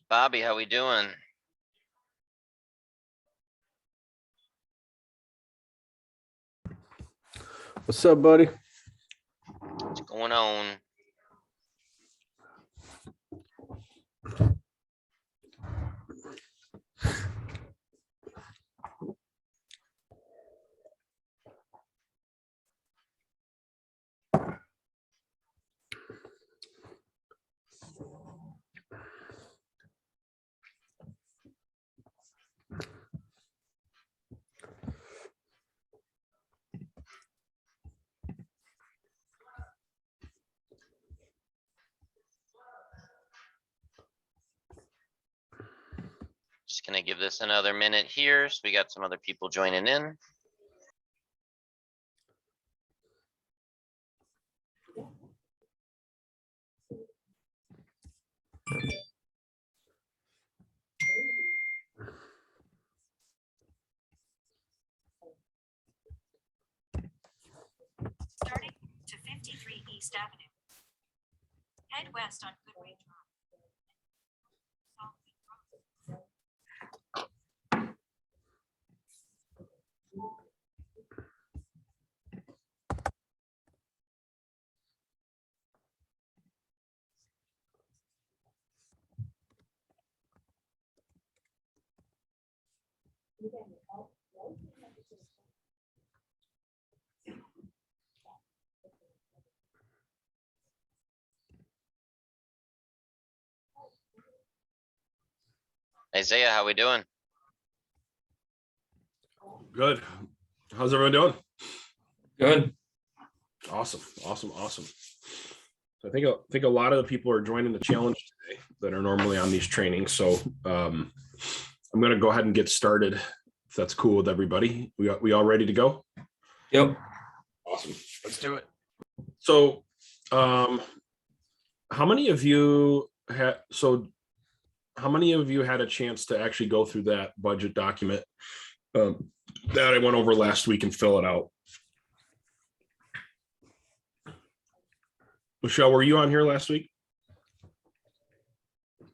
Bobby, how we doing? What's up, buddy? What's going on? Just gonna give this another minute here. So we got some other people joining in. Starting to 53 East Avenue. Head west on Goodway Drive. Isaiah, how we doing? Good. How's everyone doing? Good. Awesome. So I think a lot of the people are joining the challenge today that are normally on these trainings. So I'm going to go ahead and get started. If that's cool with everybody, we all ready to go? Yep. Awesome. Let's do it. So, how many of you had a chance to actually go through that budget document that I went over last week and fill it out? Michelle, were you on here last week?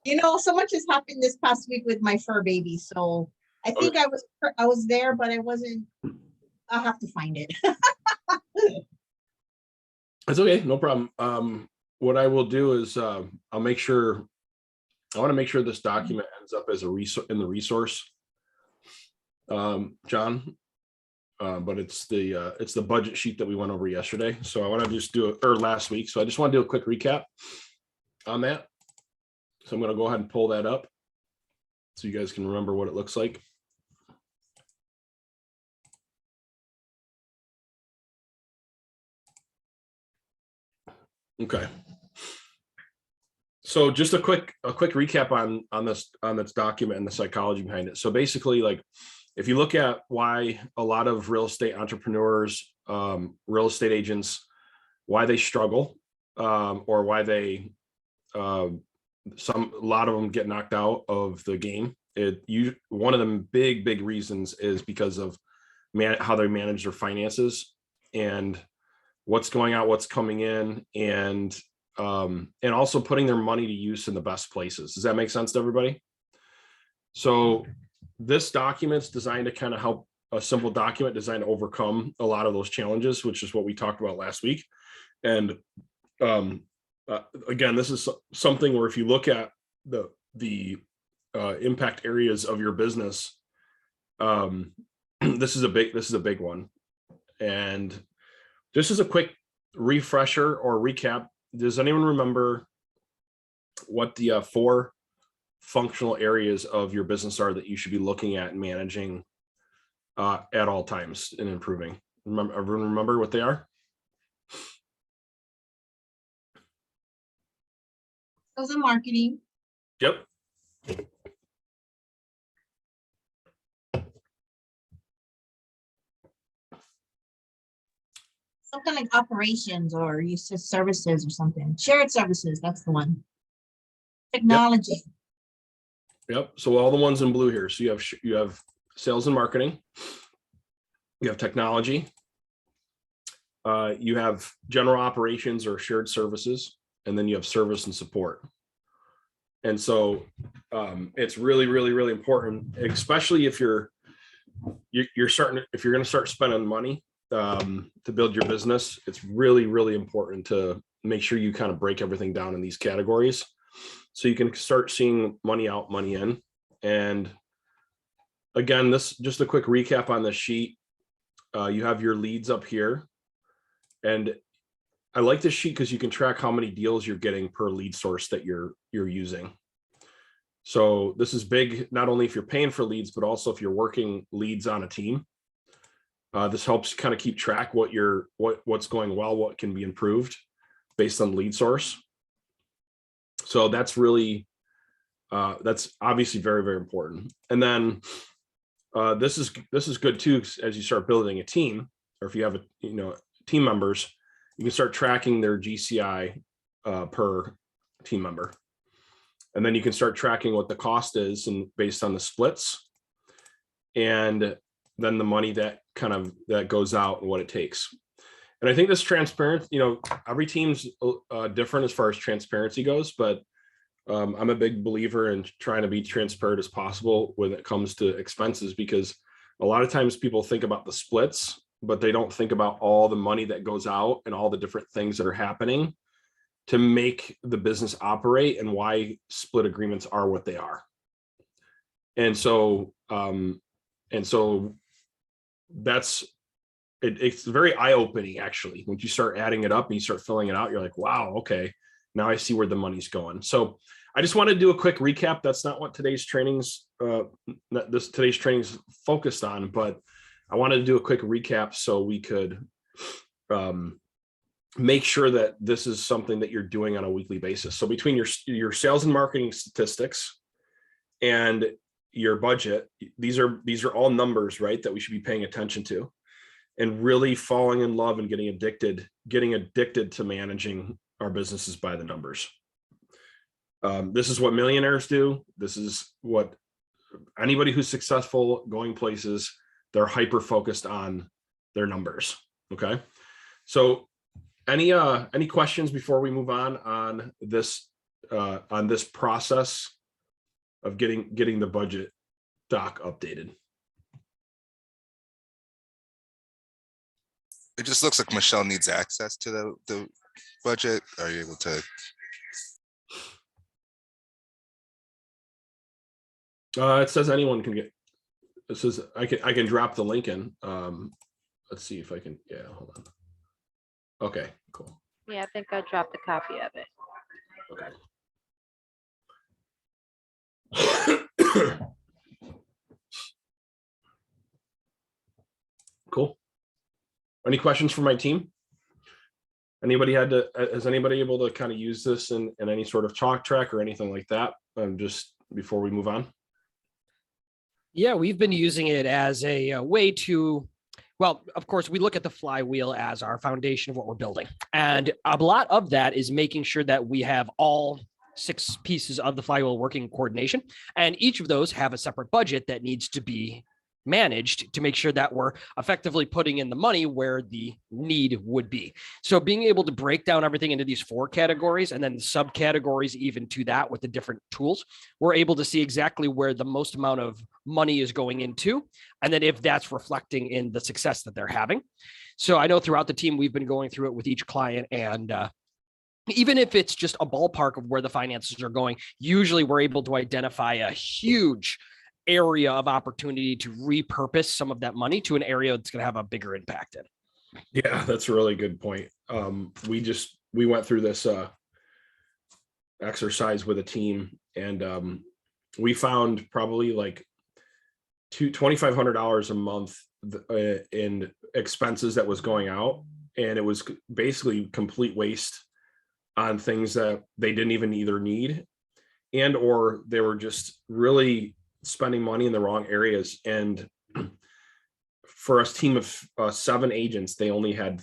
You know, so much has happened this past week with my fur baby. So I think I was there, but I wasn't. I'll have to find it. That's okay, no problem. What I will do is I want to make sure this document ends up as a resource in the resource, John. But it's the budget sheet that we went over yesterday. So I want to just do it, or last week. So I just want to do a quick recap on that. So I'm going to go ahead and pull that up so you guys can remember what it looks like. Okay. So just a quick recap on this document and the psychology behind it. So basically, like, if you look at why a lot of real estate entrepreneurs, real estate agents, why they struggle, or why they, a lot of them get knocked out of the game. One of the big reasons is because of how they manage their finances and what's going out, what's coming in, and also putting their money to use in the best places. Does that make sense to everybody? So this document's designed to kind of help, a simple document designed to overcome a lot of those challenges, which is what we talked about last week. And again, this is something where if you look at the impact areas of your business, this is a big one. And just as a quick refresher or recap, does anyone remember what the 4 functional areas of your business are that you should be looking at and managing at all times and improving? Everyone remember what they are? Sales and marketing. Yep. Something like operations, or you said services or something. Shared services, that's the one. Technology. Yep. So all the ones in blue here. So you have sales and marketing. You have technology. You have general operations or shared services, and then you have service and support. And so it's really, really, really important, especially if you're starting, if you're going to start spending money to build your business. It's really, really important to make sure you kind of break everything down in these categories so you can start seeing money out, money in. And again, this just a quick recap on the sheet. You have your leads up here. And I like this sheet because you can track how many deals you're getting per lead source that you're using. So this is big, not only if you're paying for leads, but also if you're working leads on a team. This helps kind of keep track what's going well, what can be improved based on lead source. So that's really, that's obviously very, very important. And then this is good too, as you start building a team, or if you have team members, you can start tracking their GCI per team member. And then you can start tracking what the cost is and based on the splits, and then the money that goes out and what it takes. And I think this transparent, every team's different as far as transparency goes, but I'm a big believer in trying to be transparent as possible when it comes to expenses, because a lot of times people think about the splits, but they don't think about all the money that goes out and all the different things that are happening to make the business operate and why split agreements are what they are. And so that's it's very eye-opening, actually. Once you start adding it up and you start filling it out, you're like, wow, okay, now I see where the money's going. So I just want to do a quick recap. That's not what today's training's focused on, but I wanted to do a quick recap so we could make sure that this is something that you're doing on a weekly basis. So between your sales and marketing statistics and your budget, these are all numbers, right, that we should be paying attention to, and really falling in love and getting addicted to managing our businesses by the numbers. This is what millionaires do. This is what anybody who's successful going places, they're hyper focused on their numbers. Okay. So any questions before we move on this process of getting the budget doc updated? It just looks like Michelle needs access to the budget. Are you able to? It says anyone can get. It says I can drop the link in. Let's see if I can. Yeah, hold on. Okay, cool. Yeah, I think I dropped a copy of it. Okay. Cool. Any questions for my team? Is anybody able to kind of use this in any sort of talk track or anything like that? Just before we move on. Yeah, we've been using it as a way to, well, of course, we look at the flywheel as our foundation of what we're building. And a lot of that is making sure that we have all 6 pieces of the flywheel working in coordination. And each of those have a separate budget that needs to be managed to make sure that we're effectively putting in the money where the need would be. So being able to break down everything into these 4 categories and then subcategories even to that with the different tools, we're able to see exactly where the most amount of money is going into, and then if that's reflecting in the success that they're having. So I know throughout the team, we've been going through it with each client, and even if it's just a ballpark of where the finances are going, usually we're able to identify a huge area of opportunity to repurpose some of that money to an area that's going to have a bigger impact in. Yeah, that's a really good point. We went through this exercise with a team, and we found probably like $2,500 a month in expenses that was going out, and it was basically complete waste on things that they didn't even either need, and or they were just really spending money in the wrong areas. And for a team of 7 agents, they only had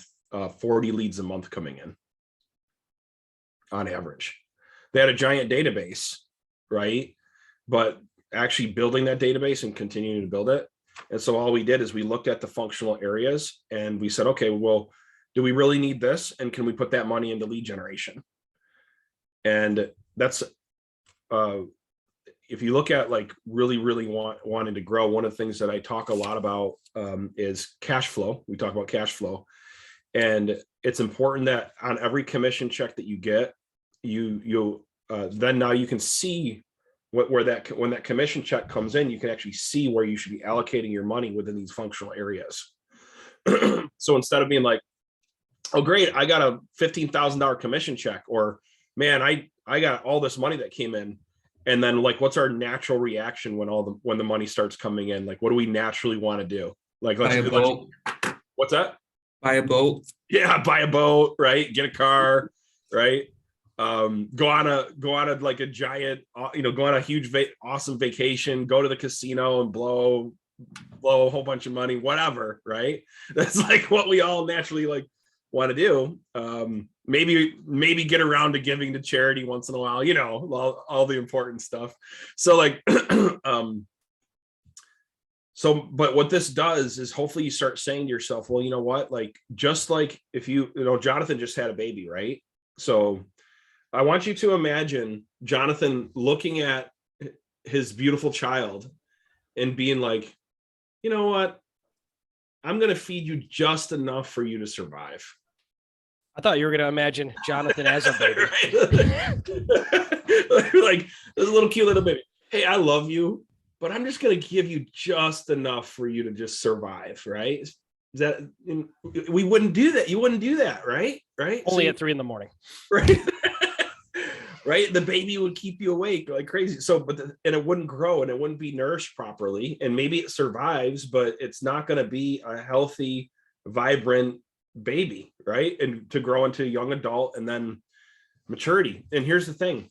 40 leads a month coming in on average. They had a giant database, right? But actually building that database and continuing to build it. And so all we did is we looked at the functional areas and we said, okay, well, do we really need this? And can we put that money into lead generation? And that's, if you look at like really wanting to grow, one of the things that I talk a lot about is cash flow. We talk about cash flow, and it's important that on every commission check that you get, then now you can see when that commission check comes in, you can actually see where you should be allocating your money within these functional areas. So instead of being like, oh great, I got a $15,000 commission check, or man, I got all this money that came in. And then like, what's our natural reaction when the money starts coming in? Like, what do we naturally want to do? Like, Buy a boat. What's that? Buy a boat. Yeah, buy a boat, right? Get a car, right? Go on a like a giant, go on a huge, awesome vacation, go to the casino and blow a whole bunch of money, whatever, right? That's like what we all naturally like want to do. Maybe get around to giving to charity once in a while, all the important stuff. So like, but what this does is hopefully you start saying to yourself, well, you know what, like, just like if Jonathan just had a baby, right? So I want you to imagine Jonathan looking at his beautiful child and being like, you know what, I'm going to feed you just enough for you to survive. I thought you were going to imagine Jonathan as a baby. Like this little cute little baby. Hey, I love you, but I'm just going to give you just enough for you to just survive, right? We wouldn't do that. You wouldn't do that, right? Right? Only at 3 a.m. Right. Right. The baby would keep you awake like crazy. So, and it wouldn't grow and it wouldn't be nourished properly. And maybe it survives, but it's not going to be a healthy, vibrant baby, right? And to grow into a young adult and then maturity. And here's the thing.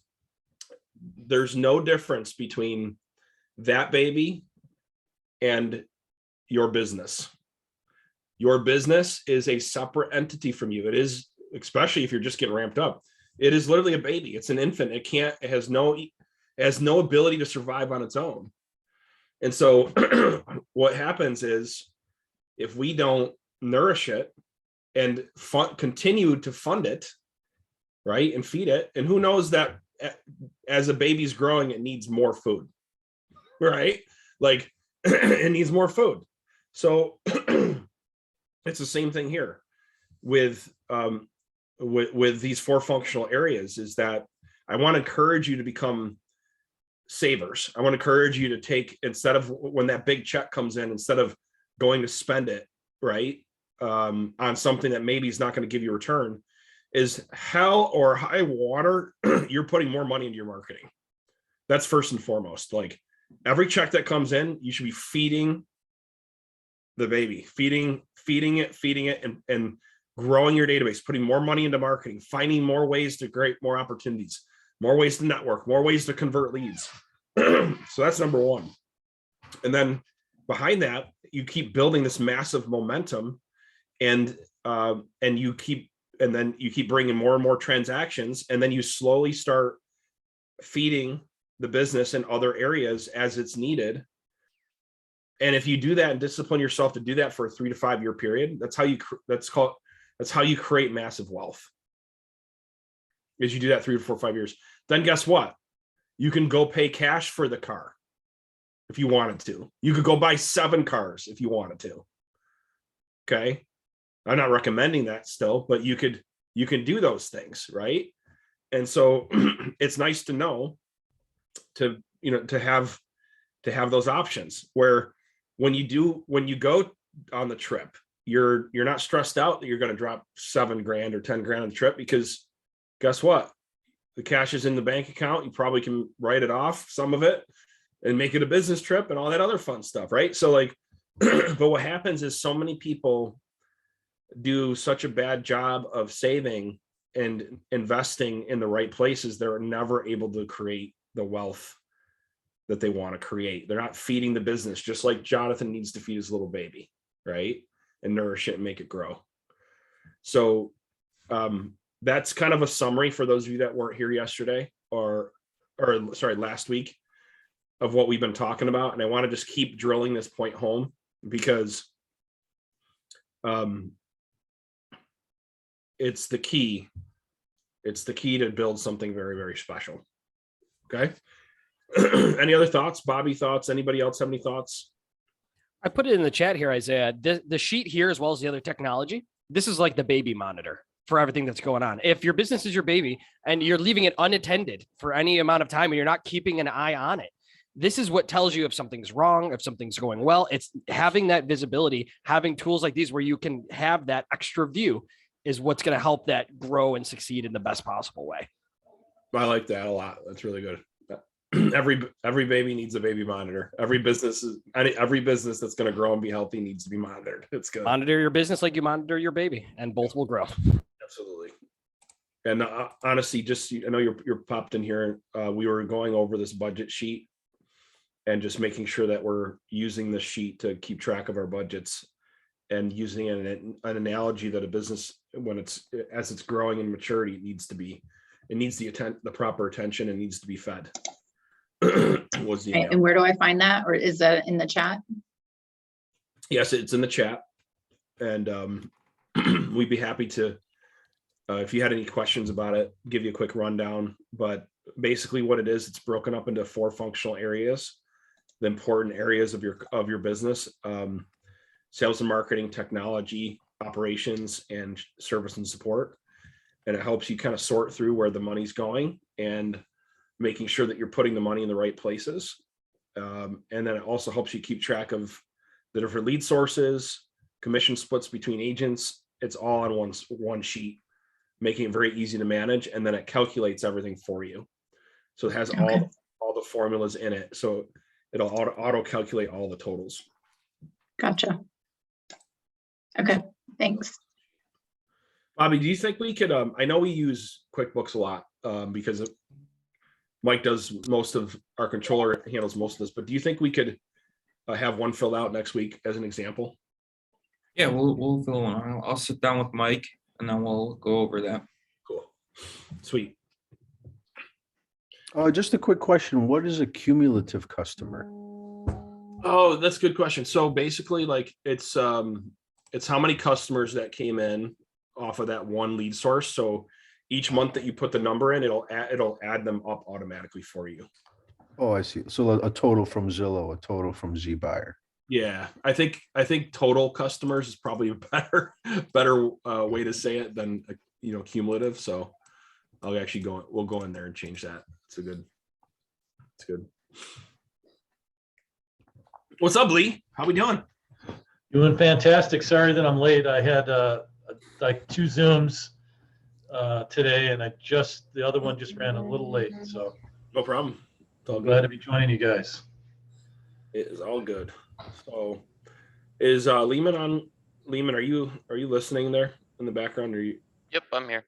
There's no difference between that baby and your business. Your business is a separate entity from you. It is, especially if you're just getting ramped up. It is literally a baby. It's an infant. It has no ability to survive on its own. And so what happens is if we don't nourish it and continue to fund it, right, and feed it, and who knows that as a baby's growing, it needs more food, right? Like it needs more food. So it's the same thing here with these 4 functional areas, is that I want to encourage you to become savers. I want to encourage you to take, instead of when that big check comes in, instead of going to spend it, right, on something that maybe is not going to give you a return, is hell or high water, you're putting more money into your marketing. That's first and foremost. Like every check that comes in, you should be feeding the baby, feeding it and growing your database, putting more money into marketing, finding more ways to create more opportunities, more ways to network, more ways to convert leads. So that's number 1. And then behind that, you keep building this massive momentum, and you keep bringing more and more transactions, and then you slowly start feeding the business in other areas as it's needed. And if you do that and discipline yourself to do that for a 3 to 5 year period, that's how you create massive wealth. Is you do that 3 to 4, 5 years. Then guess what? You can go pay cash for the car if you wanted to. You could go buy 7 cars if you wanted to. Okay. I'm not recommending that still, but you can do those things, right? And so it's nice to know to have those options where when you go on the trip, you're not stressed out that you're going to drop $7,000 or $10,000 on the trip, because guess what? The cash is in the bank account. You probably can write it off, some of it, and make it a business trip and all that other fun stuff, right? So like, but what happens is so many people do such a bad job of saving and investing in the right places, they're never able to create the wealth that they want to create. They're not feeding the business, just like Jonathan needs to feed his little baby, right? And nourish it and make it grow. So that's kind of a summary for those of you that weren't here yesterday or last week, of what we've been talking about. And I want to just keep drilling this point home, because it's the key. It's the key to build something very, very special. Okay. Any other thoughts? Bobby, thoughts? Anybody else have any thoughts? I put it in the chat here, Isaiah. The sheet here, as well as the other technology, this is like the baby monitor for everything that's going on. If your business is your baby and you're leaving it unattended for any amount of time and you're not keeping an eye on it, this is what tells you if something's wrong, if something's going well. It's having that visibility, having tools like these where you can have that extra view is what's going to help that grow and succeed in the best possible way. I like that a lot. That's really good. Every baby needs a baby monitor. Every business that's going to grow and be healthy needs to be monitored. It's good. Monitor your business like you monitor your baby, and both will grow. Absolutely. And honestly, just, I know you're popped in here. We were going over this budget sheet and just making sure that we're using the sheet to keep track of our budgets and using an analogy that a business, as it's growing in maturity, it needs the proper attention and needs to be fed. Okay, and where do I find that? Or is that in the chat? Yes, it's in the chat. And we'd be happy to, if you had any questions about it, give you a quick rundown. But basically what it is, it's broken up into 4 functional areas, the important areas of your business: sales and marketing, technology, operations, and service and support. And it helps you kind of sort through where the money's going and making sure that you're putting the money in the right places. And then it also helps you keep track of the different lead sources, commission splits between agents. It's all on one sheet, making it very easy to manage. And then it calculates everything for you. So it has all the formulas in it. So it'll auto calculate all the totals. Gotcha. Okay, thanks. Bobby, do you think we could, I know we use QuickBooks a lot because Mike does our controller handles most of this, but do you think we could have one filled out next week as an example? Yeah, we'll fill one. I'll sit down with Mike and then we'll go over that. Cool. Sweet. Just a quick question. What is a cumulative customer? Oh, that's a good question. So basically, like, it's how many customers that came in off of that one lead source. So each month that you put the number in, it'll add them up automatically for you. Oh, I see. So a total from Zillow, a total from ZBuyer. Yeah, I think total customers is probably a better way to say it than cumulative. So we'll go in there and change that. It's good. What's up, Lee? How we doing? Doing fantastic. Sorry that I'm late. I had like 2 Zooms today, and the other one just ran a little late. So no problem. It's all glad good. to be joining you guys. It is all good. So is Lehman on? Lehman, are you listening there in the background? Are you? Yep, I'm here.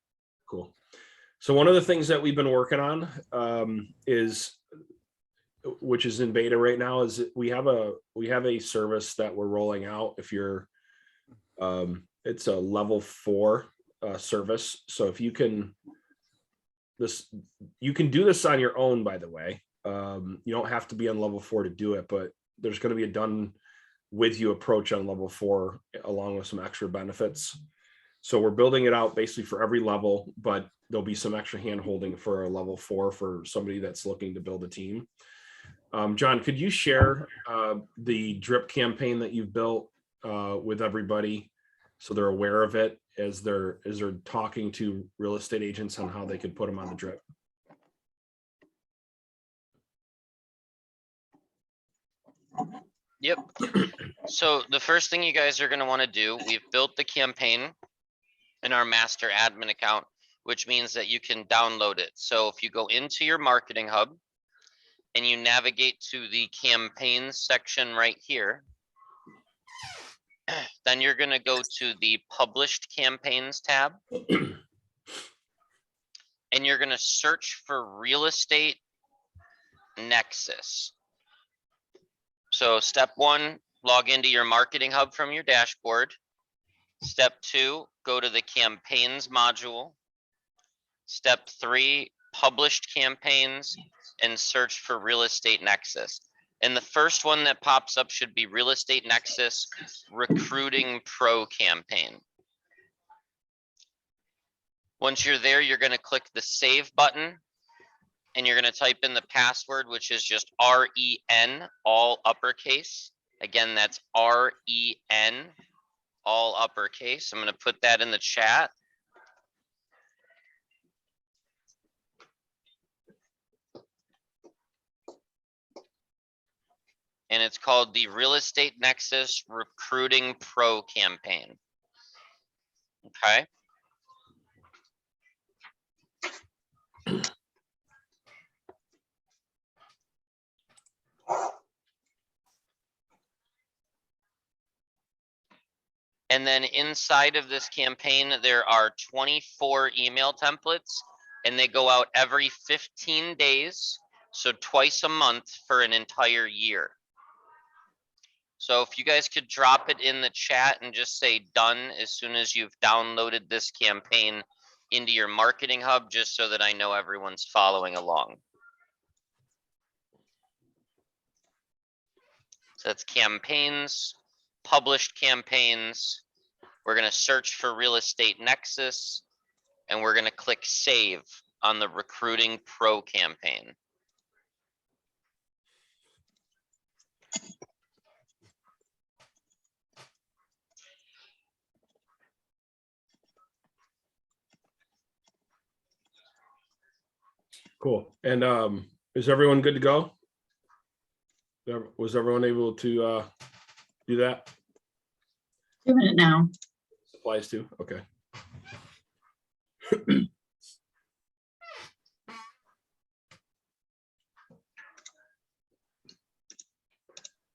Cool. So one of the things that we've been working on which is in beta right now, is we have a service that we're rolling out. If you're, it's a level 4 service. So if you can do this on your own, by the way. You don't have to be on level 4 to do it, but there's going to be a done with you approach on level 4 along with some extra benefits. So we're building it out basically for every level, but there'll be some extra hand holding for a level 4 for somebody that's looking to build a team. John, could you share the drip campaign that you've built with everybody so they're aware of it as they're talking to real estate agents on how they could put them on the drip? Yep. So the first thing you guys are going to want to do, we've built the campaign in our master admin account, which means that you can download it. So if you go into your marketing hub and you navigate to the campaigns section right here, then you're going to go to the published campaigns tab and you're going to search for real estate nexus. So step 1, log into your marketing hub from your dashboard. Step 2, go to the campaigns module. Step 3, published campaigns and search for real estate nexus. And the first one that pops up should be real estate nexus recruiting pro campaign. Once you're there, you're gonna click the save button. And you're gonna type in the password, which is just REN, all uppercase. Again, that's REN, all uppercase. I'm gonna put that in the chat. And it's called the Real Estate Nexus Recruiting Pro campaign. Okay. And then inside of this campaign, there are 24 email templates and they go out every 15 days. So twice a month for an entire year. So if you guys could drop it in the chat and just say done as soon as you've downloaded this campaign into your marketing hub, just so that I know everyone's following along. So that's campaigns, published campaigns. We're gonna search for Real Estate Nexus and we're gonna click save on the Recruiting Pro campaign. Cool. And is everyone good to go? Was everyone able to do that? Doing it now. Supplies too? Okay. And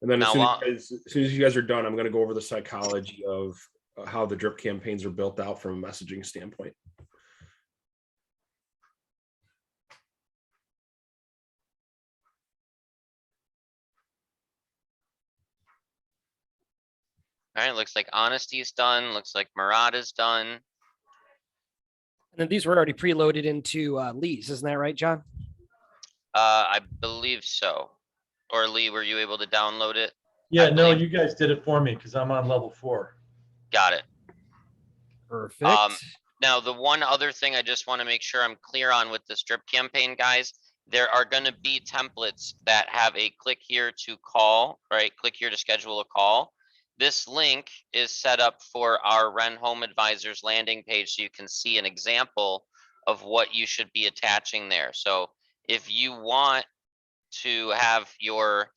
then as Now, soon as you guys are done, I'm going to go over the psychology of how the drip campaigns are built out from a messaging standpoint. all right, looks like Honesty's done. Looks like Murat is done. And then these were already preloaded into Lee's, isn't that right, John? I believe so. Or Lee, were you able to download it? Yeah, no, believe- you guys did it for me because I'm on level 4. Got it. Perfect. Now, the one other thing I just want to make sure I'm clear on with this drip campaign, guys, there are going to be templates that have a click here to call, right? Click here to schedule a call. This link is set up for our Ren Home Advisors landing page, so you can see an example of what you should be attaching there. So if you want to have your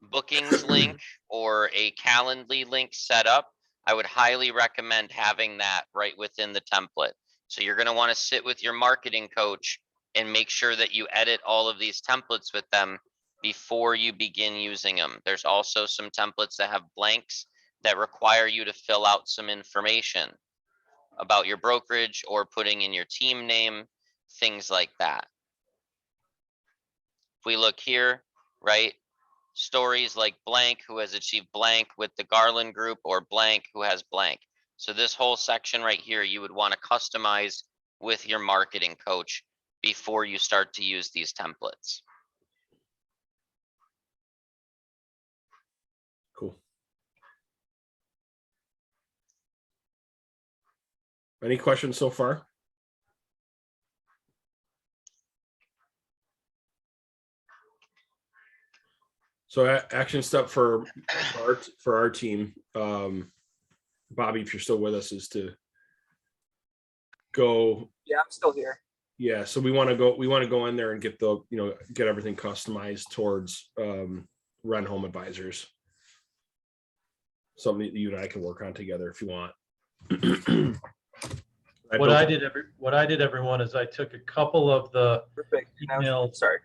bookings link or a Calendly link set up, I would highly recommend having that right within the template. So you're going to want to sit with your marketing coach and make sure that you edit all of these templates with them before you begin using them. There's also some templates that have blanks that require you to fill out some information about your brokerage or putting in your team name, things like that. If we look here, right, stories like blank who has achieved blank with the Garland group or blank who has blank. So this whole section right here, you would want to customize with your marketing coach before you start to use these templates. Cool. Any questions so far? So action step for our team, Bobby, if you're still with us, is to go. Yeah, I'm still here. Yeah, so we want to go in there and get get everything customized towards Ren Home Advisors. Something that you and I can work on together if you want. What I did, everyone, is I took a couple of the emails. Sorry.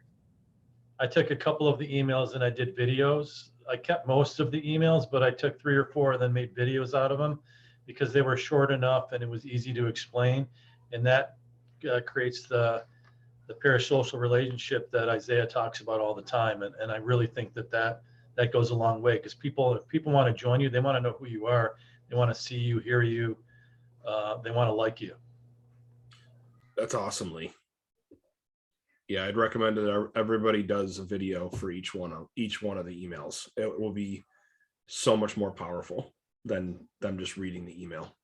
I took a couple of the emails and I did videos. I kept most of the emails, but I took 3 or 4 and then made videos out of them because they were short enough and it was easy to explain. And that creates the parasocial relationship that Isaiah talks about all the time. And I really think that goes a long way because if people want to join you, they want to know who you are. They want to see you, hear you. They want to like you. That's awesome, Lee. Yeah, I'd recommend that everybody does a video for each one of the emails. It will be so much more powerful than them just reading the email.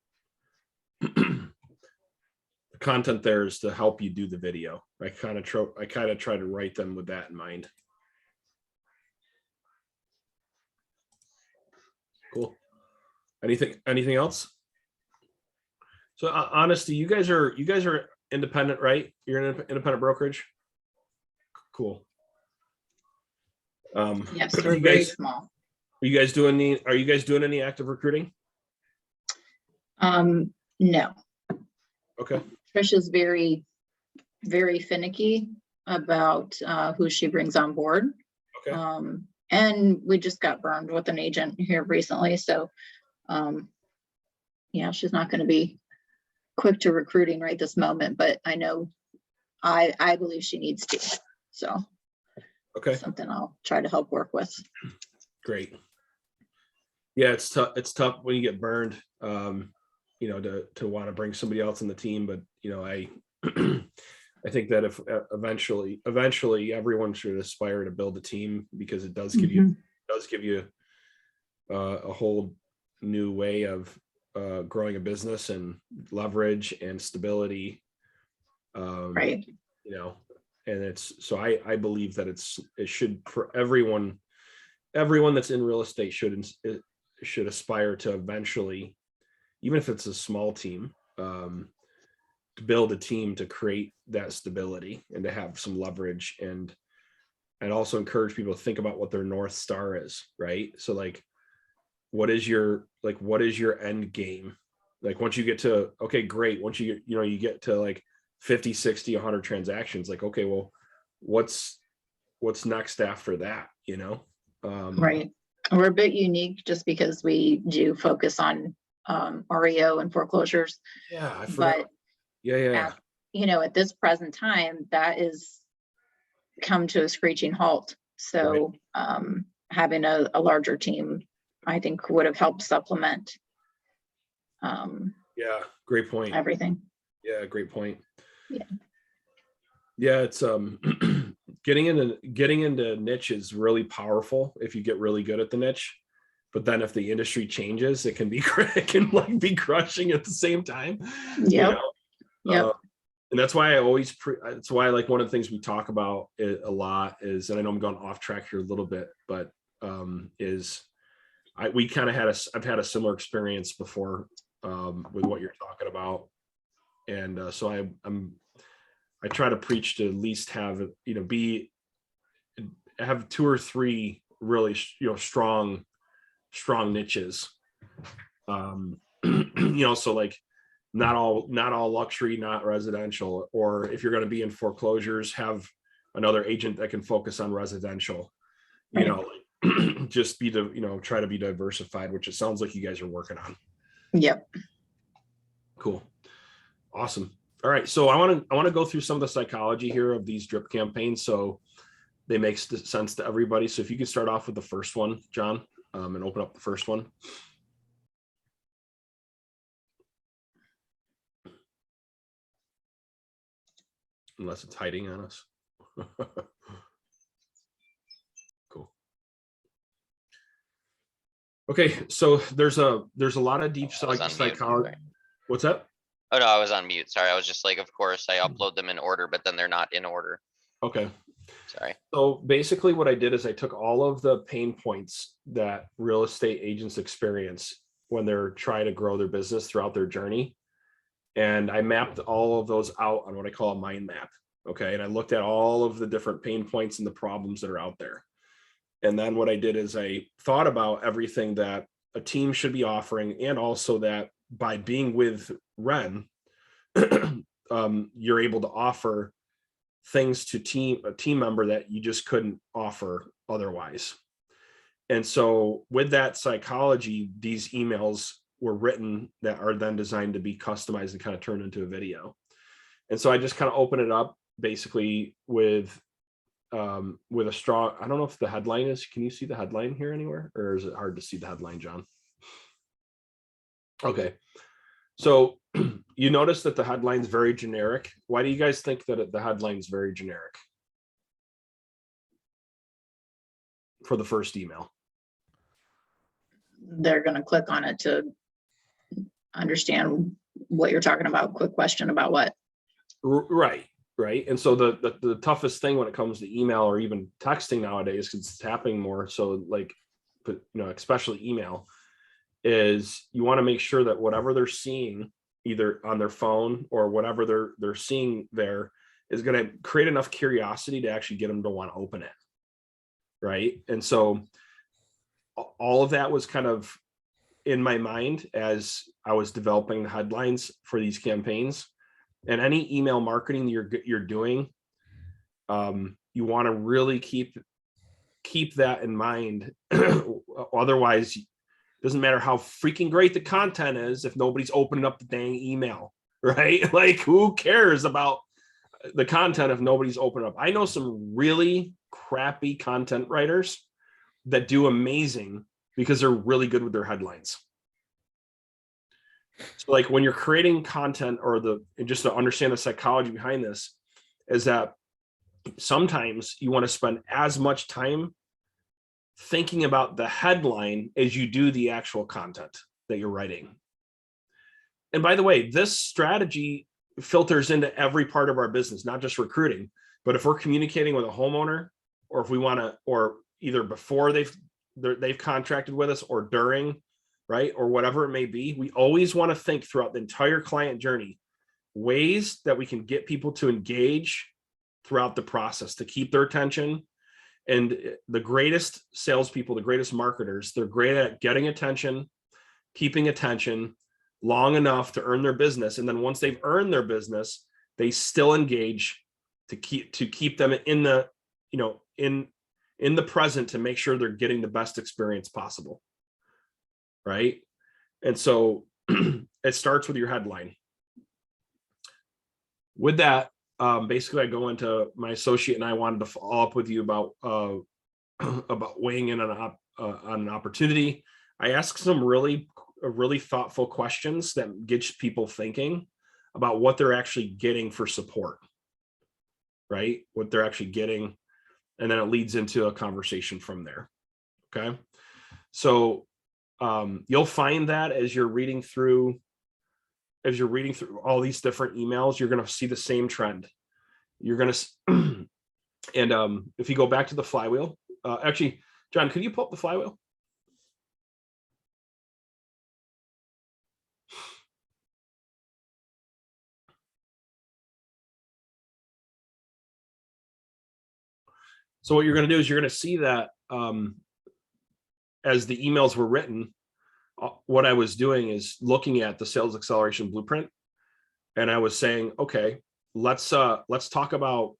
the content there is to help you do the video. I kind of try to write them with that in mind. Cool. Anything else? So honesty, you guys are independent, right? You're an independent brokerage. Cool. Yes, are we're you very guys- small. Are you guys doing any active recruiting? No. Okay. Trish is very, very finicky about who she brings on board. Okay. And we just got burned with an agent here recently. So, yeah, she's not going to be quick to recruiting right this moment, but I know I believe she needs to. So, Okay. something I'll try to help work with. Great. Yeah, it's tough. It's tough when you get burned, you know, to want to bring somebody else on the team. But, you know, I think that if eventually everyone should aspire to build a team, because it does give you a whole new way of growing a business and leverage and stability. Right. You know, and so I believe that it should, for everyone that's in real estate should aspire to eventually, even if it's a small team, to build a team to create that stability and to have some leverage, and also encourage people to think about what their North Star is, right? So like, what is your end game? Like once you get to, okay, great. Once you get to like 50, 60, 100 transactions, like, okay, well, what's next after that, you know? Right. We're a bit unique just because we do focus on REO and foreclosures. Yeah, I forgot. But Yeah. at this present time, that is come to a screeching halt. So having a larger team, I think, would have helped supplement Yeah, great point. everything. Yeah, great point. Yeah. Yeah, it's getting into niche is really powerful if you get really good at the niche. But then if the industry changes, it can be be crushing at the same time. Yep. Yep. And that's why that's why like one of the things we talk about a lot is, and I know I'm going off track here a little bit, but I've had a similar experience before with what you're talking about. And so I try to preach to at least have, have 2 or 3 really, strong niches. So like not all luxury, not residential, or if you're going to be in foreclosures, have another agent that can focus on residential, just try to be diversified, which it sounds like you guys are working on. Yep. Cool. Awesome. All right. So I want to go through some of the psychology here of these drip campaigns, so they make sense to everybody. So if you could start off with the first one, John, and open up the first one. Unless it's hiding on us. Cool. Okay. So there's a lot of deep psychology. What's that? Oh no, I was on mute. Sorry. I was just like, of course I upload them in order, but then they're not in order. Okay. Sorry. So basically what I did is I took all of the pain points that real estate agents experience when they're trying to grow their business throughout their journey. And I mapped all of those out on what I call a mind map. Okay. And I looked at all of the different pain points and the problems that are out there. And then what I did is I thought about everything that a team should be offering, and also that by being with Ren, you're able to offer things to a team member that you just couldn't offer otherwise. And so with that psychology, these emails were written that are then designed to be customized and kind of turned into a video. And so I just kind of open it up basically with a strong, I don't know if the headline is, can you see the headline here anywhere, or is it hard to see the headline, John? Okay. So you notice that the headline's very generic. Why do you guys think that the headline's very generic for the first email? They're going to click on it to understand what you're talking about. Quick question about what? Right. Right. And so the toughest thing when it comes to email or even texting nowadays, because it's happening more. So like, but especially email, is you want to make sure that whatever they're seeing either on their phone or whatever they're seeing there is going to create enough curiosity to actually get them to want to open it. Right. And so all of that was kind of in my mind as I was developing the headlines for these campaigns. And any email marketing you're doing, you want to really keep that in mind. Otherwise, it doesn't matter how freaking great the content is if nobody's opening up the dang email, right? Like, who cares about the content if nobody's opening up? I know some really crappy content writers that do amazing because they're really good with their headlines. So like when you're creating content, or just to understand the psychology behind this, is that sometimes you want to spend as much time thinking about the headline as you do the actual content that you're writing. And by the way, this strategy filters into every part of our business, not just recruiting, but if we're communicating with a homeowner, or if we want to, or either before they've contracted with us or during, right? Or whatever it may be, we always want to think throughout the entire client journey, ways that we can get people to engage throughout the process, to keep their attention. And the greatest salespeople, the greatest marketers, they're great at getting attention, keeping attention long enough to earn their business. And then once they've earned their business, they still engage to keep them in the, in the present, to make sure they're getting the best experience possible. Right. And so it starts with your headline. With that, basically I go into my associate and I wanted to follow up with you about weighing in on an opportunity. I asked some really thoughtful questions that gets people thinking about what they're actually getting for support, right? What they're actually getting. And then it leads into a conversation from there. Okay. So you'll find that as you're reading through all these different emails, you're going to see the same trend. You're going to, and if you go back to the flywheel, actually, John, could you pull up the flywheel? So what you're going to do is you're going to see that as the emails were written, what I was doing is looking at the sales acceleration blueprint, and I was saying, okay, let's talk about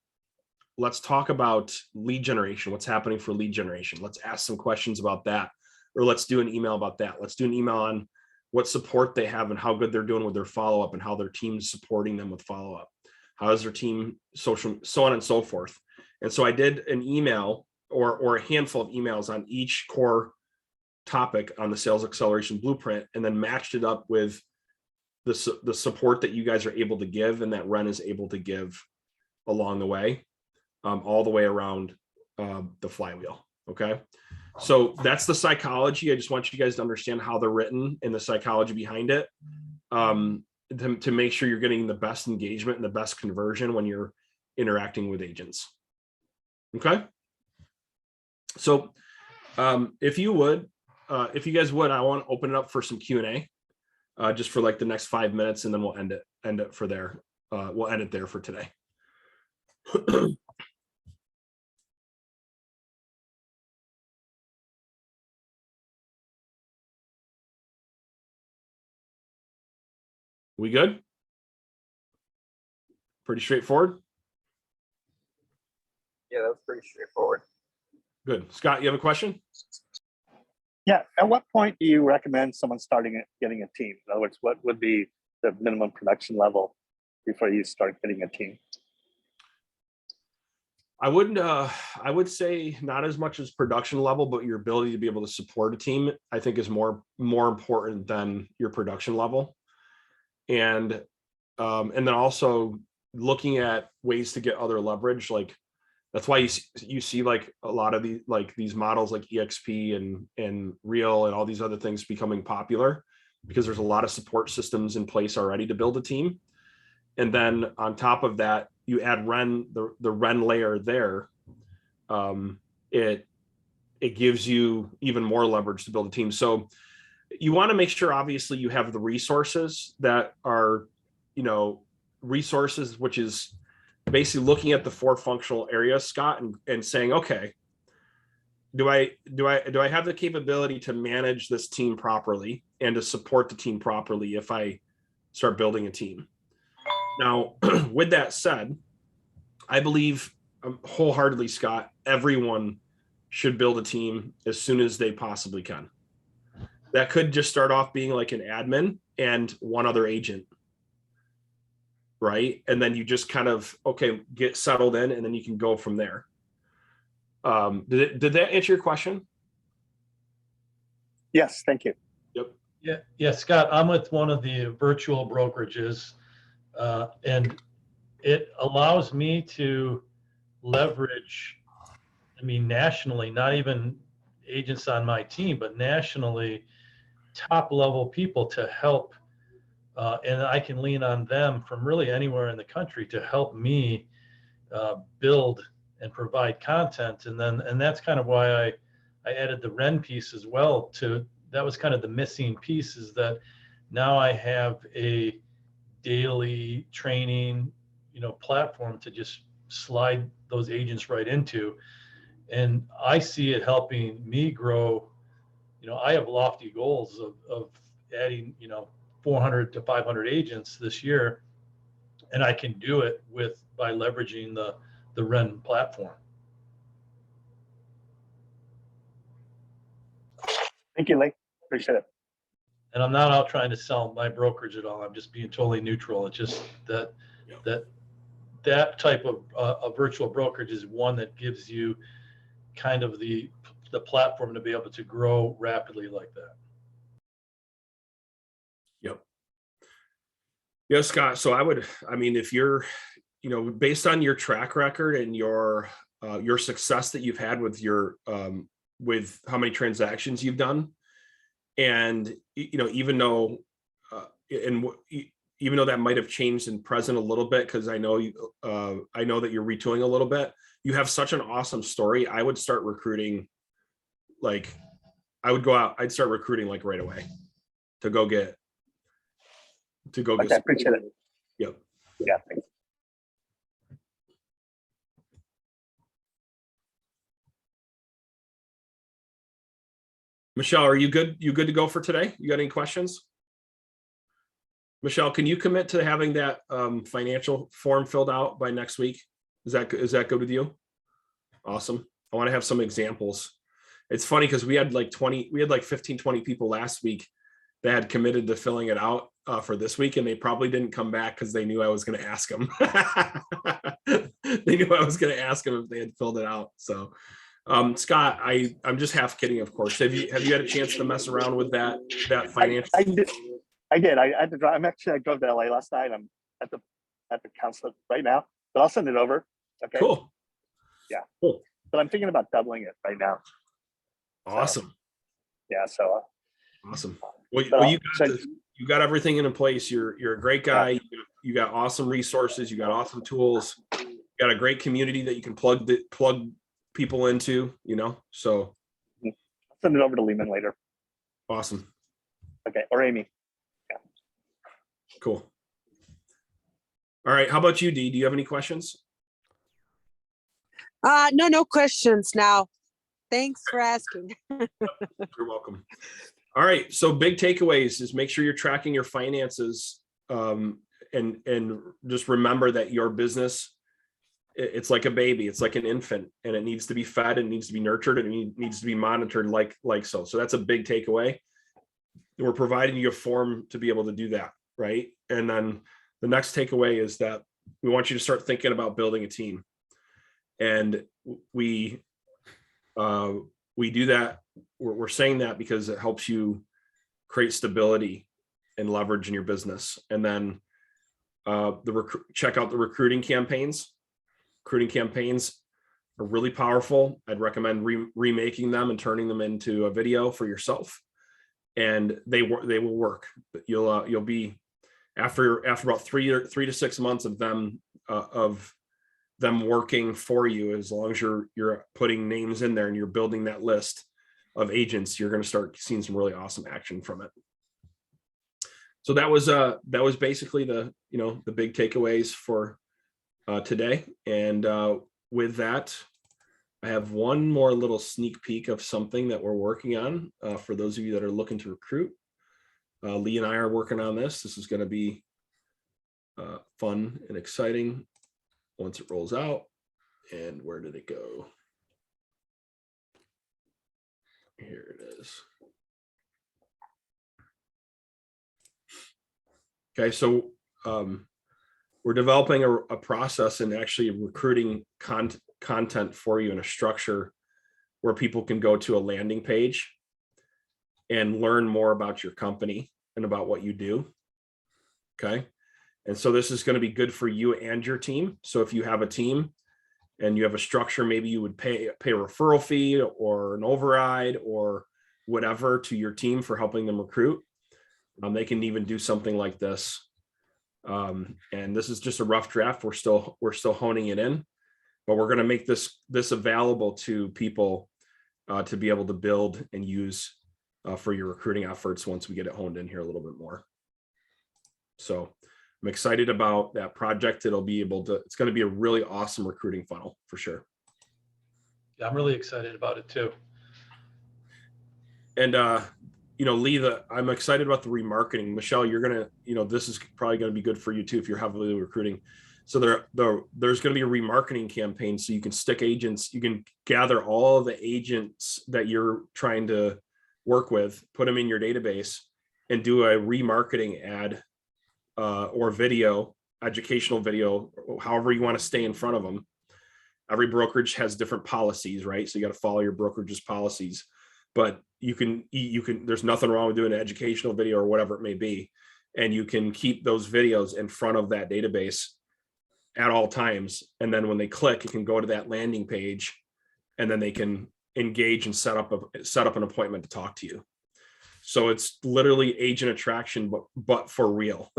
lead generation. What's happening for lead generation? Let's ask some questions about that, or let's do an email about that. Let's do an email on what support they have and how good they're doing with their follow-up and how their team's supporting them with follow-up. How is their team social, so on and so forth. And so I did an email or a handful of emails on each core topic on the sales acceleration blueprint, and then matched it up with the support that you guys are able to give and that Ren is able to give along the way, all the way around the flywheel. Okay. So that's the psychology. I just want you guys to understand how they're written and the psychology behind it, to make sure you're getting the best engagement and the best conversion when you're interacting with agents. Okay. So if you guys would, I want to open it up for some Q&A, just for like the next 5 minutes, and then we'll end it for there. We'll end it there for today. We good? Pretty straightforward. Yeah, that's pretty straightforward. Good. Scott, you have a question? Yeah. At what point do you recommend someone getting a team? In other words, what would be the minimum production level before you start getting a team? I would say not as much as production level, but your ability to be able to support a team, I think, is more important than your production level. And then also looking at ways to get other leverage. Like that's why you see like a lot of these models like EXP and Real and all these other things becoming popular, because there's a lot of support systems in place already to build a team. And then on top of that, you add Ren, the Ren layer there. It gives you even more leverage to build a team. So you want to make sure, obviously, you have the resources that are, resources, which is basically looking at the 4 functional areas, Scott, and saying, okay, do I have the capability to manage this team properly and to support the team properly if I start building a team? Now, with that said, I believe wholeheartedly, Scott, everyone should build a team as soon as they possibly can. That could just start off being like an admin and one other agent, right? And then you just kind of, okay, get settled in, and then you can go from there. Did that answer your question? Yes, thank you. Yeah, yeah, Scott, I'm with one of the virtual brokerages, and it allows me to leverage, nationally, not even agents on my team, but nationally, top level people to help. And I can lean on them from really anywhere in the country to help me build and provide content. And that's kind of why I added the Ren piece as well. That was kind of the missing piece, is that now I have a daily training, platform to just slide those agents right into. And I see it helping me grow. I have lofty goals of adding, 400 to 500 agents this year, and I can do it by leveraging the Ren platform. Thank you, Lee. Appreciate it. And I'm not out trying to sell my brokerage at all. I'm just being totally neutral. It's just that type of a virtual brokerage is one that gives you kind of the platform to be able to grow rapidly like that. Yep. Yeah, Scott. So if you're, based on your track record and your success that you've had with with how many transactions you've done, and even though that might have changed in present a little bit, because I know that you're retooling a little bit, you have such an awesome story. I would start recruiting. I'd start recruiting like right away to go get. Okay, appreciate it. Yep. Yeah. Thanks. Michelle, are you good? You good to go for today? You got any questions? Michelle, can you commit to having that financial form filled out by next week? Is that good with you? Awesome. I want to have some examples. It's funny because we had like 15, 20 people last week that had committed to filling it out for this week, and they probably didn't come back because they knew I was going to ask them. They knew I was going to ask them if they had filled it out. So, Scott, I'm just half kidding, of course. Have you had a chance to mess around with that financial? I did. I had to drive. I drove to LA last night. I'm at the council right now, but I'll send it over. Okay. Cool. Yeah. Cool. But I'm thinking about doubling it right now. Awesome. Yeah. So. Awesome. Well, you got everything in place. You're a great guy. Yeah. You got awesome resources. You got awesome tools. You got a great community that you can plug people into. So. I'll send it over to Lehman later. Awesome. Okay. Or Amy. Yeah. Cool. All right. How about you, Dee? Do you have any questions? No questions now. Thanks for asking. You're welcome. All right. So big takeaways is make sure you're tracking your finances, and just remember that your business, it's like a baby. It's like an infant, and it needs to be fed, and needs to be nurtured, and it needs to be monitored like so. So that's a big takeaway. We're providing you a form to be able to do that, right? And then the next takeaway is that we want you to start thinking about building a team. And we do that. We're saying that because it helps you create stability and leverage in your business. And then check out the recruiting campaigns. Recruiting campaigns are really powerful. I'd recommend remaking them and turning them into a video for yourself. And they will work. You'll be after about 3 to 6 months of them working for you, as long as you're putting names in there and you're building that list of agents, you're going to start seeing some really awesome action from it. So that was basically the big takeaways for today. And with that, I have one more little sneak peek of something that we're working on for those of you that are looking to recruit. Lee and I are working on this. This is going to be fun and exciting once it rolls out. And where did it go? Here it is. Okay, so we're developing a process and actually recruiting content for you in a structure where people can go to a landing page and learn more about your company and about what you do. Okay. And so this is going to be good for you and your team. So if you have a team and you have a structure, maybe you would pay a referral fee or an override or whatever to your team for helping them recruit. They can even do something like this. And this is just a rough draft. We're still honing it in, but we're going to make this available to people to be able to build and use for your recruiting efforts once we get it honed in here a little bit more. So I'm excited about that project. It's going to be a really awesome recruiting funnel for sure. Yeah, I'm really excited about it too. And Lee, I'm excited about the remarketing. Michelle, you're gonna, this is probably going to be good for you too if you're heavily recruiting. So there's going to be a remarketing campaign, so you can stick agents. You can gather all of the agents that you're trying to work with, put them in your database, and do a remarketing ad or video, educational video, however you want to stay in front of them. Every brokerage has different policies, right? So you got to follow your brokerage's policies. But you can, there's nothing wrong with doing an educational video or whatever it may be. And you can keep those videos in front of that database at all times. And then when they click, it can go to that landing page and then they can engage and set up an appointment to talk to you. So it's literally agent attraction, but for real,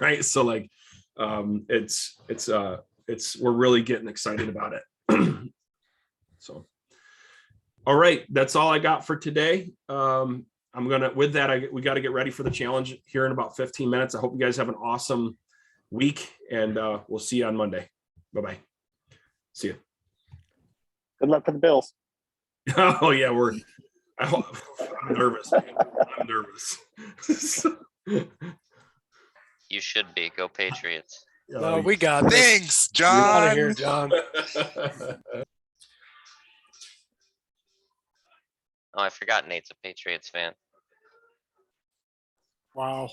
right? So like, we're really getting excited about it. So. All right, that's all I got for today. With that, we got to get ready for the challenge here in about 15 minutes. I hope you guys have an awesome week, and we'll see you on Monday. Bye-bye. See you. Good luck with the Bills. Oh yeah, I'm nervous, man. I'm nervous. You should be. Go Patriots. No, we got this. Thanks, Get out of John. here, John. Oh, I forgot Nate's a Patriots fan. Wow.